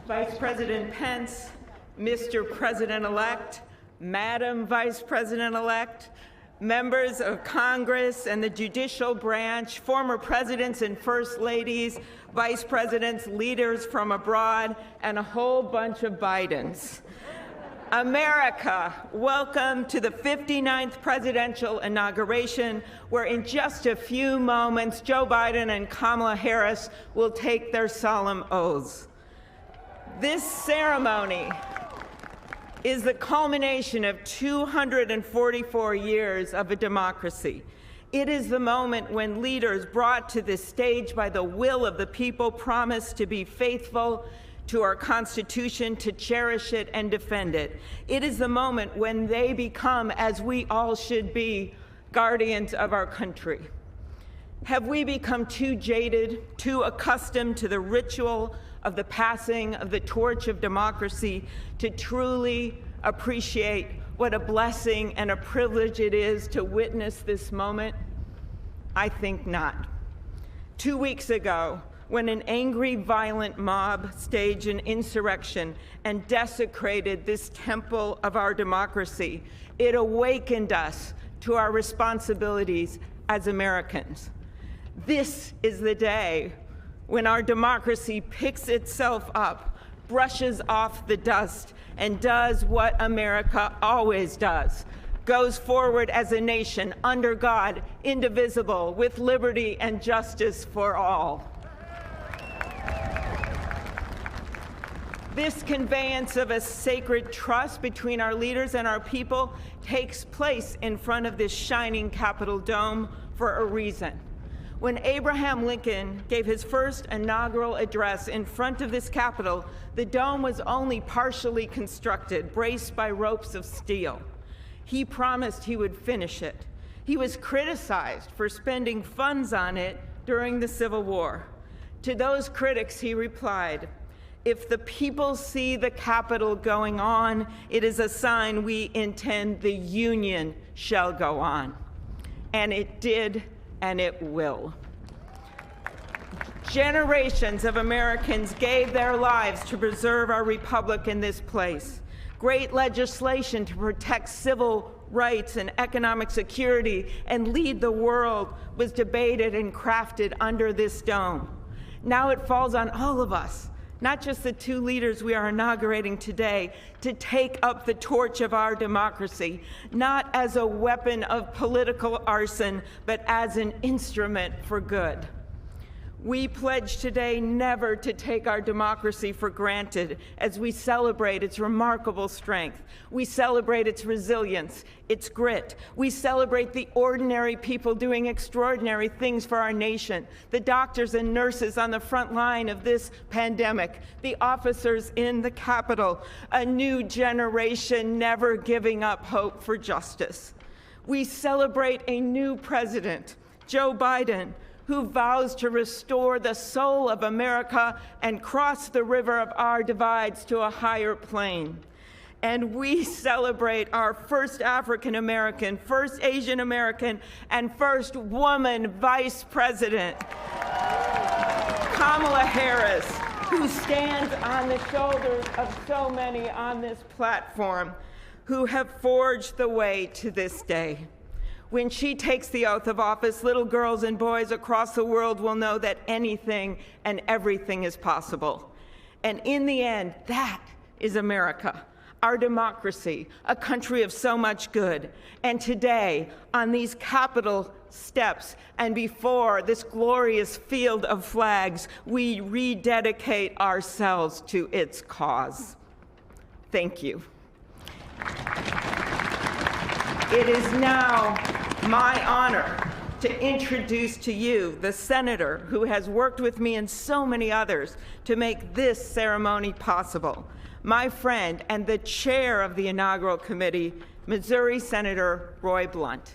Vice President Pence, Mr. President-elect, Madam Vice President-elect, members of Congress and the judicial branch, former presidents and first ladies, vice presidents, leaders from abroad, and a whole bunch of Bidens. America, welcome to the 59th presidential inauguration, where in just a few moments, Joe Biden and Kamala Harris will take their solemn oaths. This ceremony is the culmination of 244 years of a democracy. It is the moment when leaders brought to this stage by the will of the people promise to be faithful to our Constitution, to cherish it and defend it. It is the moment when they become, as we all should be, guardians of our country. Have we become too jaded, too accustomed to the ritual of the passing of the torch of democracy to truly appreciate what a blessing and a privilege it is to witness this moment? I think not. 2 weeks ago, when an angry, violent mob staged an insurrection and desecrated this temple of our democracy, it awakened us to our responsibilities as Americans. This is the day when our democracy picks itself up, brushes off the dust, and does what America always does: goes forward as a nation under God, indivisible, with liberty and justice for all. This conveyance of a sacred trust between our leaders and our people takes place in front of this shining Capitol dome for a reason. When Abraham Lincoln gave his first inaugural address in front of this Capitol, the dome was only partially constructed, braced by ropes of steel. He promised he would finish it. He was criticized for spending funds on it during the Civil War. To those critics, he replied, "If the people see the Capitol going on, it is a sign we intend the Union shall go on." And it did, and it will. Generations of Americans gave their lives to preserve our republic in this place. Great legislation to protect civil rights and economic security and lead the world was debated and crafted under this dome. Now it falls on all of us, not just the two leaders we are inaugurating today, to take up the torch of our democracy, not as a weapon of political arson, but as an instrument for good. We pledge today never to take our democracy for granted as we celebrate its remarkable strength. We celebrate its resilience, its grit. We celebrate the ordinary people doing extraordinary things for our nation, the doctors and nurses on the front line of this pandemic, the officers in the Capitol, a new generation never giving up hope for justice. We celebrate a new president, Joe Biden, who vows to restore the soul of America and cross the river of our divides to a higher plane. And we celebrate our first African American, first Asian American, and first woman vice president, Kamala Harris, who stands on the shoulders of so many on this platform who have forged the way to this day. When she takes the oath of office, little girls and boys across the world will know that anything and everything is possible. And in the end, that is America, our democracy, a country of so much good. And today, on these Capitol steps and before this glorious field of flags, we rededicate ourselves to its cause. Thank you. It is now my honor to introduce to you the senator who has worked with me and so many others to make this ceremony possible, my friend and the chair of the inaugural committee, Missouri Senator Roy Blunt.